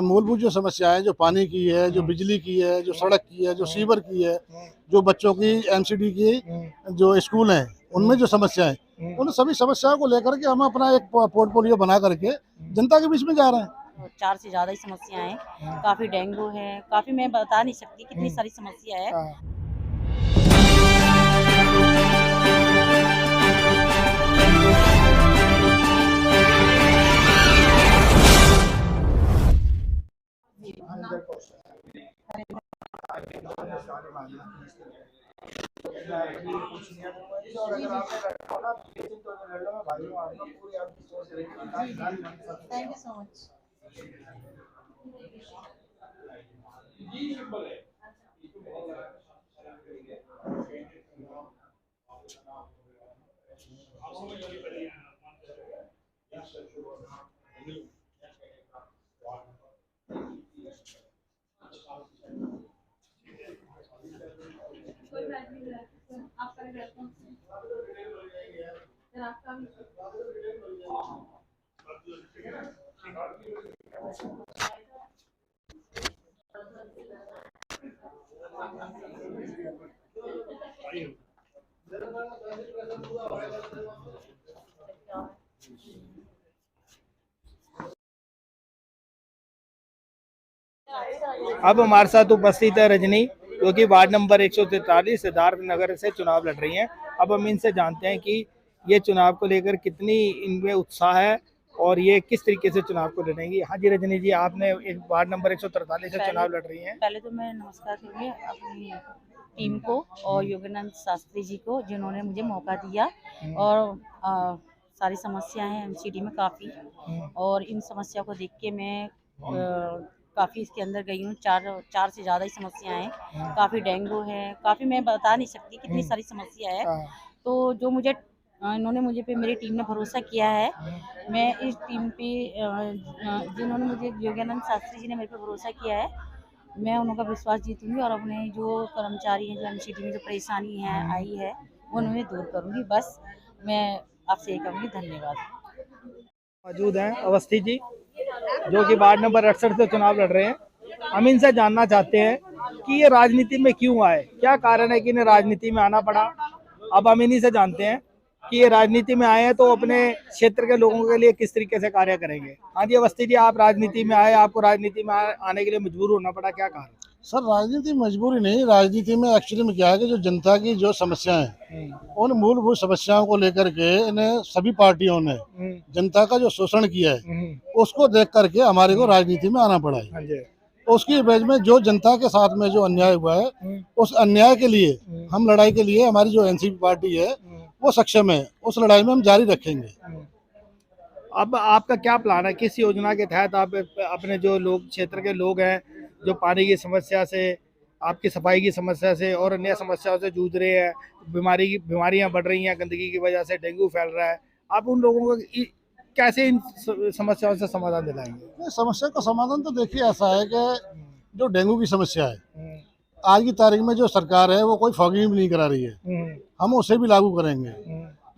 मूलभूत जो समस्याएं जो पानी की है, जो बिजली की है, जो सड़क की है, जो सीवर की है, जो बच्चों की एमसीडी की जो स्कूल हैं उनमें जो समस्याएं, उन सभी समस्याओं को लेकर के हम अपना एक पोर्टफोलियो बना करके जनता के बीच में जा रहे हैं। 4 से ज़्यादा ही समस्याएँ हैं, काफ़ी डेंगू है, काफ़ी मैं बता नहीं सकती कितनी सारी समस्या है। Thank you so much. अब हमारे साथ उपस्थित है रजनी, जो कि वार्ड नंबर 143 सिद्धार्थ नगर से चुनाव लड़ रही हैं। अब हम इनसे जानते हैं कि ये चुनाव को लेकर कितनी इनमें उत्साह है और ये किस तरीके से चुनाव को लड़ेंगी। हाँ जी रजनी जी, आपने एक वार्ड नंबर 143 से चुनाव लड़ रही हैं। पहले तो मैं नमस्कार करूँगी अपनी टीम को और योगानंद शास्त्री जी को, जिन्होंने मुझे मौका दिया। और सारी समस्याएं हैं एमसीडी में काफ़ी, और इन समस्या को देख के मैं काफ़ी इसके अंदर गई हूँ। चार से ज़्यादा ही समस्याएं हैं, काफ़ी डेंगू है, काफ़ी मैं बता नहीं सकती कितनी सारी समस्या है। तो जो मुझे इन्होंने मुझे पे मेरी टीम ने भरोसा किया है, मैं इस टीम पे जिन्होंने मुझे योगानंद शास्त्री जी ने मेरे पे भरोसा किया है, मैं उनका विश्वास जीतूंगी और अपने जो कर्मचारी हैं, जो एमसीडी में जो परेशानी है आई है, वो उन्हें दूर करूंगी। बस मैं आपसे ये कहूँगी, धन्यवाद। मौजूद हैं अवस्थी जी, जो कि वार्ड नंबर 68 से चुनाव लड़ रहे हैं। हम इनसे जानना चाहते हैं कि ये राजनीति में क्यों आए, क्या कारण है कि इन्हें राजनीति में आना पड़ा। अब हम इन्हीं से जानते हैं कि ये राजनीति में आए हैं तो अपने क्षेत्र के लोगों के लिए किस तरीके से कार्य करेंगे। हाँ जी अवस्थी जी, आप राजनीति में आए, आपको राजनीति में आने के लिए मजबूर होना पड़ा, क्या कारण? सर राजनीति मजबूरी नहीं, राजनीति में एक्चुअली में क्या है कि जो जनता की जो समस्याएं हैं उन मूलभूत समस्याओं को लेकर के इन्हें सभी पार्टियों ने जनता का जो शोषण किया है उसको देख करके हमारे को राजनीति में आना पड़ा है। उसकी एवज में जो जनता के साथ में जो अन्याय हुआ है उस अन्याय के लिए हम लड़ाई के लिए हमारी जो एनसीपी पार्टी है वो सक्षम है, उस लड़ाई में हम जारी रखेंगे। अब आपका क्या प्लान है, किस योजना के तहत आप अपने जो लोग क्षेत्र के लोग हैं जो पानी की समस्या से, आपकी सफाई की समस्या से और अन्य समस्याओं से जूझ रहे हैं, बीमारियां बढ़ रही हैं, गंदगी की वजह से डेंगू फैल रहा है, आप उन लोगों को कैसे इन समस्याओं से समाधान दिलाएंगे? समस्या का समाधान तो देखिए ऐसा है कि जो डेंगू की समस्या है आज की तारीख में जो सरकार है वो कोई फॉगिंग भी नहीं करा रही है, हम उसे भी लागू करेंगे।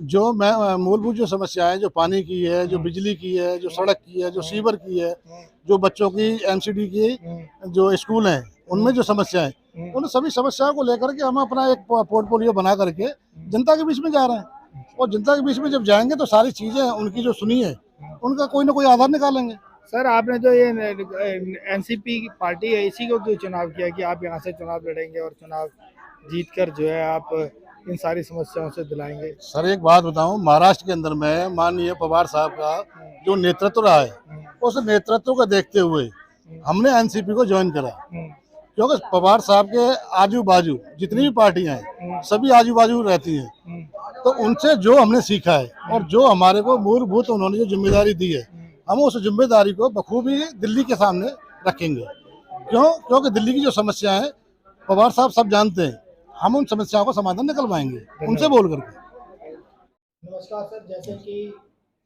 जो मूलभूत जो समस्याएं जो पानी की है, जो बिजली की है, जो सड़क की है, जो सीवर की है, जो बच्चों की एमसीडी की जो स्कूल हैं उनमें जो समस्याएं, उन सभी समस्याओं को लेकर के हम अपना एक पोर्टफोलियो बना करके जनता के बीच में जा रहे हैं। और जनता के बीच में जब जाएंगे तो सारी चीजें उनकी जो सुनी है उनका कोई ना कोई आधार निकालेंगे। सर आपने जो ये एनसीपी की पार्टी है, इसी को क्यों चुनाव किया कि आप यहाँ से चुनाव लड़ेंगे और चुनाव जीतकर जो है आप इन सारी समस्याओं से दिलाएंगे? सर एक बात बताऊं, महाराष्ट्र के अंदर में माननीय पवार साहब का जो नेतृत्व रहा है उस नेतृत्व को देखते हुए हमने एनसीपी को ज्वाइन करा, क्योंकि पवार साहब के आजू बाजू जितनी भी पार्टियां हैं सभी आजू बाजू रहती हैं, तो उनसे जो हमने सीखा है और जो हमारे को मूलभूत उन्होंने जो जिम्मेदारी दी है हम उस जिम्मेदारी को बखूबी दिल्ली के सामने रखेंगे। क्योंकि दिल्ली की जो समस्या है पवार साहब सब जानते हैं, हम उन समस्याओं का समाधान निकलवाएंगे उनसे बोल करके। नमस्कार सर, जैसे कि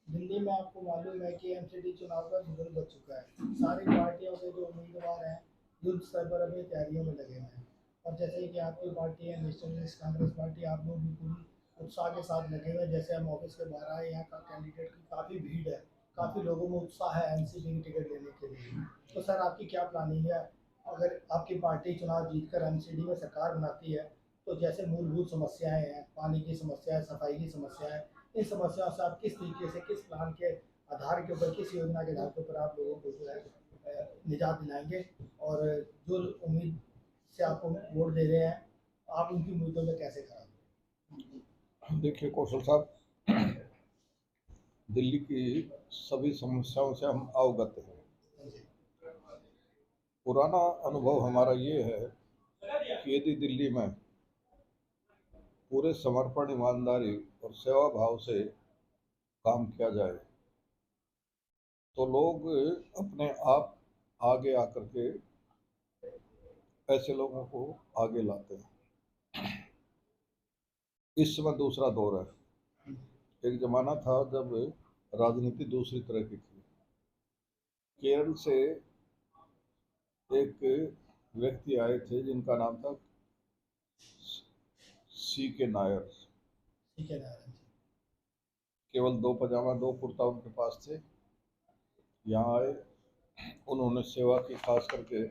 दिल्ली में आपको मालूम है कि एमसीडी चुनाव का जुगल बच चुका है, सारी पार्टियों के जो उम्मीदवार हैं युद्ध स्तर पर अभी तैयारियों में लगे हुए हैं, और जैसे कि आपकी पार्टी है नेशनलिस्ट कांग्रेस पार्टी, आप लोग भी पूरी उत्साह के साथ लगे हुए हैं। जैसे हम ऑफिस के बाहर आए, यहाँ का कैंडिडेट की काफ़ी भीड़ है, काफ़ी लोगों में उत्साह है एनसीपी की टिकट लेने के लिए, तो तो सर आपकी क्या प्लानिंग है अगर आपकी पार्टी चुनाव जीतकर एमसीडी में सरकार बनाती है, तो जैसे मूलभूत समस्याएं हैं, पानी की समस्या है, सफाई की समस्या है, इन समस्याओं से आप किस तरीके से, किस प्लान के आधार के ऊपर, किस योजना के आधार के ऊपर आप लोगों को जो है निजात दिलाएंगे, और जो उम्मीद से आपको वोट दे रहे हैं आप उनकी उम्मीदों में कैसे खड़ा होंगे? देखिए कौशल साहब, दिल्ली की सभी समस्याओं से हम अवगत हैं। पुराना अनुभव हमारा ये है कि यदि दिल्ली में पूरे समर्पण, ईमानदारी और सेवा भाव से काम किया जाए तो लोग अपने आप आगे आकर के ऐसे लोगों को आगे लाते हैं। इस समय दूसरा दौर है। एक जमाना था जब राजनीति दूसरी तरह की थी। केरल से एक व्यक्ति आए थे जिनका नाम था C.K. नायर। ठीक है ना? केवल 2 पजामा 2 कुर्ता उनके पास थे। यहाँ आए, उन्होंने सेवा की, खास करके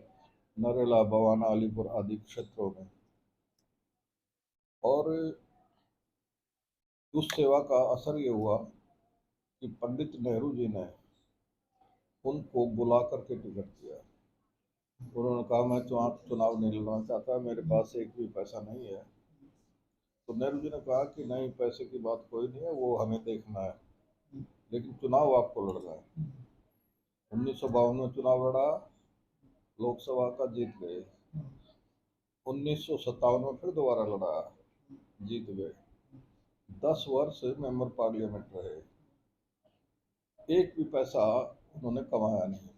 नरेला, बवाना, अलीपुर आदि क्षेत्रों में, और उस सेवा का असर ये हुआ कि पंडित नेहरू जी ने उनको बुला करके टिकट दिया। उन्होंने कहा मैं चुनाव नहीं लड़ना चाहता, मेरे पास एक भी पैसा नहीं है। तो नेहरू जी ने कहा कि नहीं, पैसे की बात कोई नहीं है, वो हमें देखना है, लेकिन चुनाव आपको लड़ना है। 1952 में चुनाव लड़ा, लोकसभा का जीत गए। 1957 में फिर दोबारा लड़ा, जीत गए। 10 वर्ष मेंबर पार्लियामेंट रहे, एक भी पैसा उन्होंने कमाया नहीं।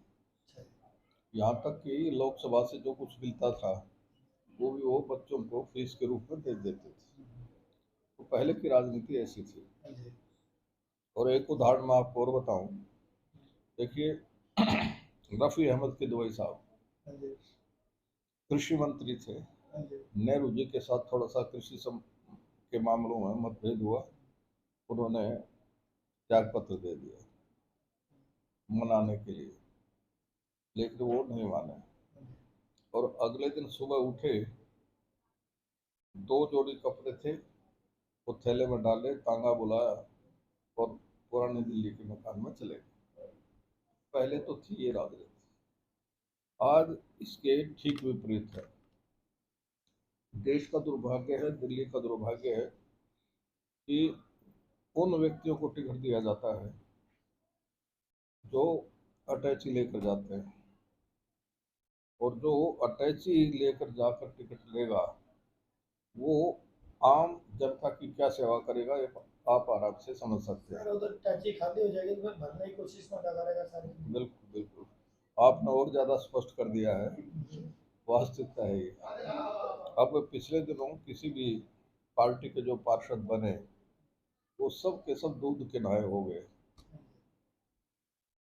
यहाँ तक कि लोकसभा से जो कुछ मिलता था वो भी वो बच्चों को फीस के रूप में दे देते थे। तो पहले की राजनीति ऐसी थी। और एक उदाहरण मैं आपको और बताऊं। देखिए, रफ़ी अहमद किदवई साहब कृषि मंत्री थे। नेहरू जी के साथ थोड़ा सा कृषि के मामलों में मतभेद हुआ, उन्होंने त्याग पत्र दे दिया मनाने के लिए, लेकिन वो नहीं माने। और अगले दिन सुबह उठे, 2 जोड़ी कपड़े थे, वो थैले में डाले, तांगा बुलाया और पुरानी दिल्ली के मकान में चले गए। पहले तो थी ये राजनीति। आज इसके ठीक विपरीत है। देश का दुर्भाग्य है, दिल्ली का दुर्भाग्य है कि उन व्यक्तियों को टिकट दिया जाता है जो अटैची लेकर जाते हैं, और जो अटैची लेकर जाकर टिकट लेगा वो आम जनता की क्या सेवा करेगा, ये आप आराम से समझ सकते हैं। उधर टैक्सी खाली हो जाएगी तो भरने की कोशिश में लगा रहेगा सारे। बिल्कुल बिल्कुल, आपने और ज़्यादा स्पष्ट कर दिया है, वास्तविकता है ये। अब पिछले दिनों किसी भी पार्टी के जो पार्षद बने वो सब के सब दूध के नहाए हो गए,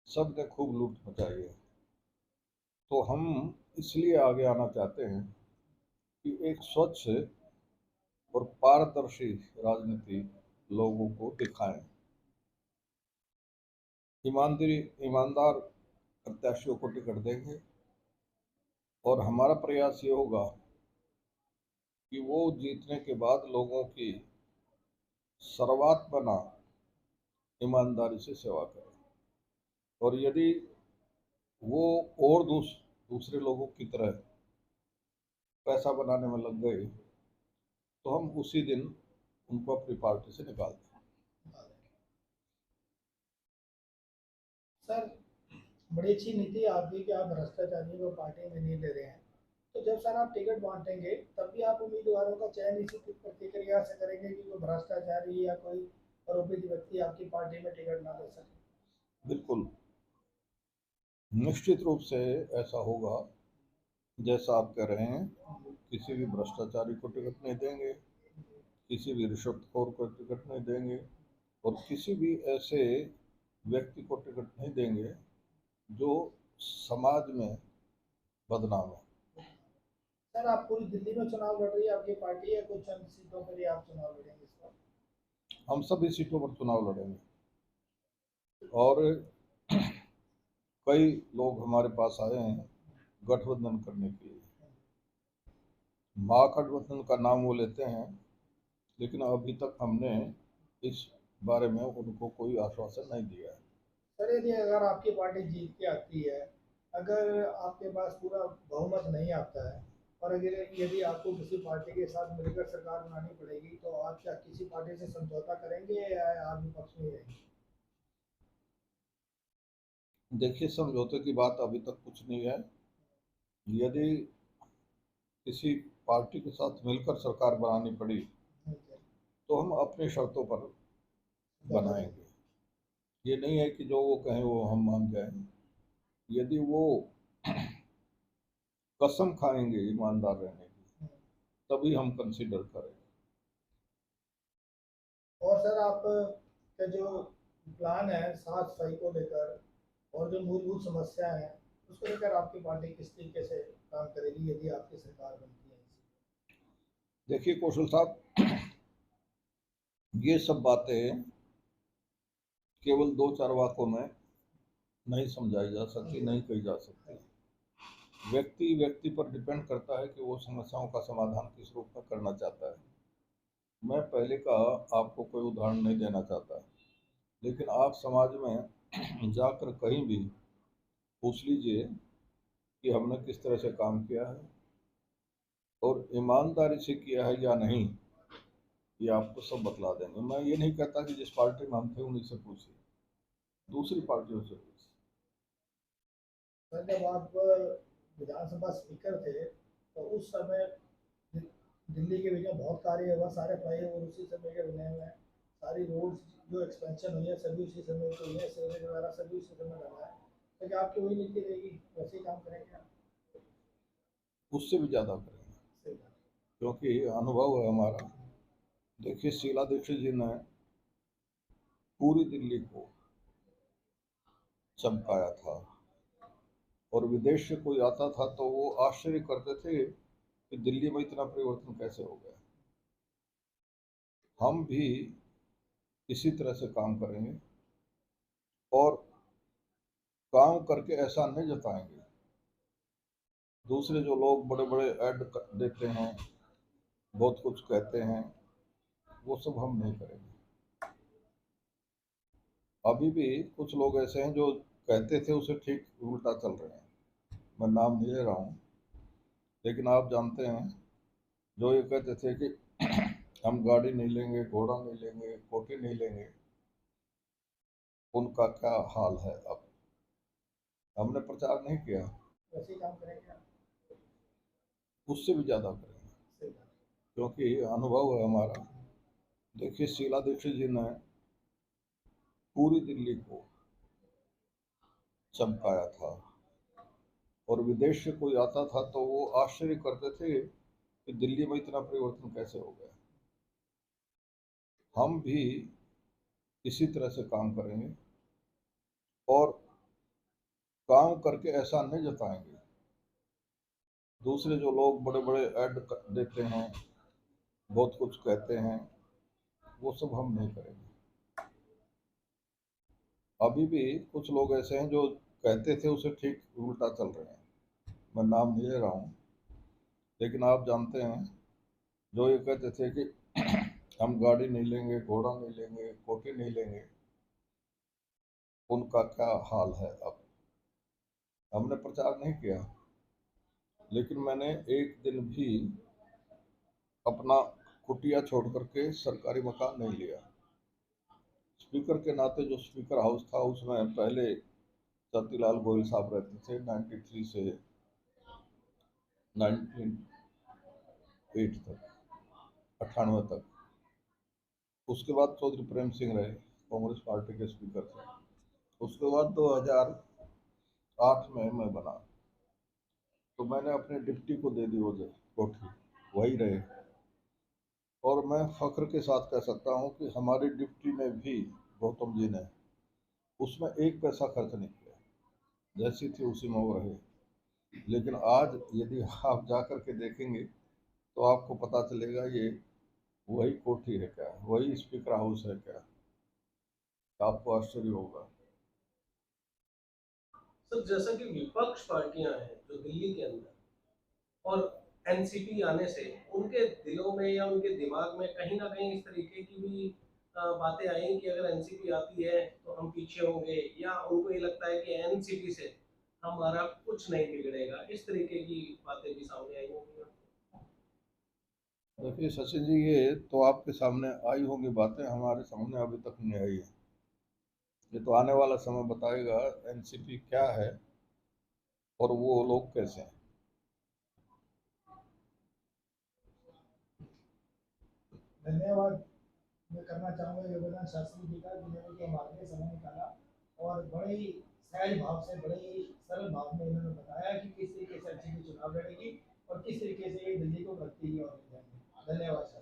सब ने खूब लूट मचाई है। तो हम इसलिए आगे आना चाहते हैं कि एक स्वच्छ और पारदर्शी राजनीति लोगों को दिखाएं। ईमानदार प्रत्याशियों को टिकट देंगे, और हमारा प्रयास ये होगा कि वो जीतने के बाद लोगों की सर्वात्मना ईमानदारी से सेवा करें। और यदि वो और दूसरे लोगों की तरह पैसा बनाने में लग गए तो हम उसी दिन उनको अपनी पार्टी से निकाल दें। सर, बड़ी अच्छी नीति आपकी कि आप भ्रष्टाचारियों को पार्टी में नहीं ले रहे हैं। तो जब सर आप टिकट बांटेंगे तब भी आप उम्मीदवारों का चयन इसी प्रतिक्रिया से करेंगे कि कोई भ्रष्टाचारी या कोई आरोपित व्यक्ति आपकी पार्टी में टिकट ना दे सके? बिल्कुल, निश्चित रूप से ऐसा होगा जैसा आप कह रहे हैं। किसी भी भ्रष्टाचारी को टिकट नहीं देंगे, किसी भी रिश्वतखोर को टिकट नहीं देंगे, और किसी भी ऐसे व्यक्ति को टिकट नहीं देंगे जो समाज में बदनाम है। सर, आप पूरी दिल्ली में चुनाव लड़ रही है आपकी पार्टी, या कुछ चंद सीटों पर ही आप चुनाव लड़ेंगे इस बार? हम सभी सीटों पर चुनाव लड़ेंगे, और कई लोग हमारे पास आए हैं गठबंधन करने के लिए। महागठबंधन का नाम वो लेते हैं, लेकिन अभी तक हमने इस बारे में उनको कोई आश्वासन नहीं दिया है। सर यदि अगर आपकी पार्टी जीत के आती है, अगर आपके पास पूरा बहुमत नहीं आता है और अगर यदि आपको किसी पार्टी के साथ मिलकर सरकार बनानी पड़ेगी, तो आप क्या किसी पार्टी से समझौता करेंगे या आप विपक्ष में ही रहेंगे? देखिए, समझौते की बात अभी तक कुछ नहीं है। यदि किसी पार्टी के साथ मिलकर सरकार बनानी पड़ी तो हम अपनी शर्तों पर बनाएंगे। ये नहीं है कि जो वो कहें वो हम मान जाएं। यदि वो कसम खाएंगे ईमानदार रहने की, तभी हम कंसीडर करेंगे। और सर आप का जो प्लान है साफ सफाई को लेकर और जो मूलभूत समस्या है उसको लेकर आपकी पार्टी किस तरीके से काम करेगी यदि आपकी सरकार बनती है? देखिए कौशल साहब, ये सब बातें केवल दो चार वाक्यों में नहीं समझाई जा सकती, नहीं कही जा सकती। व्यक्ति व्यक्ति पर डिपेंड करता है कि वो समस्याओं का समाधान किस रूप में करना चाहता है। मैं पहले का आपको कोई उदाहरण नहीं देना चाहता, लेकिन आप समाज में जाकर कहीं भी पूछ लीजिए कि हमने किस तरह से काम किया है और ईमानदारी से किया है या नहीं, ये आपको सब बतला देंगे। मैं ये नहीं कहता कि जिस पार्टी में हम थे उन्हीं से पूछिए, दूसरी पार्टियों से पूछिए। सर जब आप विधानसभा स्पीकर थे तो उस समय दिल्ली के बीच में बहुत कार्य हुआ, सारे फ्लाईओवर उसी समय के बने हुए हैं, सारी रोड्स जो एक्सपेंशन हुई है सभी उसी समय की हुई है, सीवरेज वगैरह सभी उसी समय लगा है। तो क्या आपकी वही नीति रहेगी, वैसे ही काम करेंगे आप? उससे भी ज़्यादा करेंगे, क्योंकि अनुभव है हमारा। देखिए, शीला दीक्षित जी ने पूरी दिल्ली को चमकाया था और विदेश से कोई आता था तो वो आश्चर्य करते थे कि दिल्ली में इतना परिवर्तन कैसे हो गया। हम भी इसी तरह से काम करेंगे और काम करके ऐसा नहीं जताएंगे। दूसरे जो लोग बड़े बड़े ऐड देते हैं, बहुत कुछ कहते हैं, वो सब हम नहीं करेंगे। अभी भी कुछ लोग ऐसे हैं जो कहते थे उसे ठीक उल्टा चल रहे हैं। मैं नाम नहीं ले रहा हूँ, लेकिन आप जानते हैं जो ये कहते थे कि हम गाड़ी नहीं लेंगे, घोड़ा नहीं लेंगे, कोठी नहीं लेंगे, उनका क्या हाल है अब। हमने प्रचार नहीं किया, वैसे ही काम करेंगे आप? उससे भी ज़्यादा करेंगे, क्योंकि अनुभव है हमारा। देखिए, शीला दीक्षित जी ने पूरी दिल्ली को चमकाया था और विदेश से कोई आता था तो वो आश्चर्य करते थे कि दिल्ली में इतना परिवर्तन कैसे हो गया। हम भी इसी तरह से काम करेंगे और काम करके ऐसा नहीं जताएंगे। दूसरे जो लोग बड़े बड़े ऐड देते हैं, बहुत कुछ कहते हैं, वो सब हम नहीं करेंगे। अभी भी कुछ लोग ऐसे हैं जो कहते थे उसे ठीक उल्टा चल रहे हैं। मैं नाम नहीं ले रहा हूँ, लेकिन आप जानते हैं जो ये कहते थे कि हम गाड़ी नहीं लेंगे, घोड़ा नहीं लेंगे, कोठी नहीं लेंगे, उनका क्या हाल है अब। हमने प्रचार नहीं किया, लेकिन मैंने एक दिन भी अपना कुटिया छोड़ करके सरकारी मकान नहीं लिया। स्पीकर के नाते जो स्पीकर हाउस था उसमें पहले सतीलाल गोयल साहब रहते थे 93 से 1908 तक, 98 तक। उसके बाद चौधरी प्रेम सिंह रहे, कांग्रेस पार्टी के स्पीकर थे। उसके बाद 2008 में मैं बना तो मैंने अपने डिप्टी को दे दी वो कोठी, वही रहे। और मैं फख्र के साथ कह सकता हूँ कि हमारी डिप्टी में भी गौतम जी ने उसमें एक पैसा खर्च नहीं किया, जैसी थी उसी में वो रहे। लेकिन आज यदि आप जा कर के देखेंगे तो आपको पता चलेगा ये वही कोठी है क्या, वही स्पीकर हाउस है क्या, आपको आश्चर्य होगा। तो जैसा कि विपक्ष पार्टियां हैं जो दिल्ली के अंदर और एनसीपी आने से उनके दिलों में या उनके दिमाग में कहीं ना कहीं इस तरीके की भी बातें आई कि अगर एनसीपी आती है तो हम पीछे होंगे, या उनको ये लगता है कि एनसीपी से हमारा कुछ नहीं बिगड़ेगा, इस तरीके की बातें भी सामने आई होंगी। देखिए शशि जी, ये तो आपके सामने आई होंगी बातें, हमारे सामने अभी तक नहीं आई है। ये तो आने वाला समय बताएगा एनसीपी क्या है और वो लोग कैसे हैं। धन्यवाद मैं करना चाहूँगा योगेंद्र शास्त्री जी का, जिन्होंने कि हमारे लिए समय निकाला और बड़े ही सहज भाव से, बड़े ही सरल भाव में इन्होंने बताया कि किस तरीके से एनसीपी चुनाव लड़ेगी और किस तरीके से ये दिल्ली को करती है। और धन्यवाद।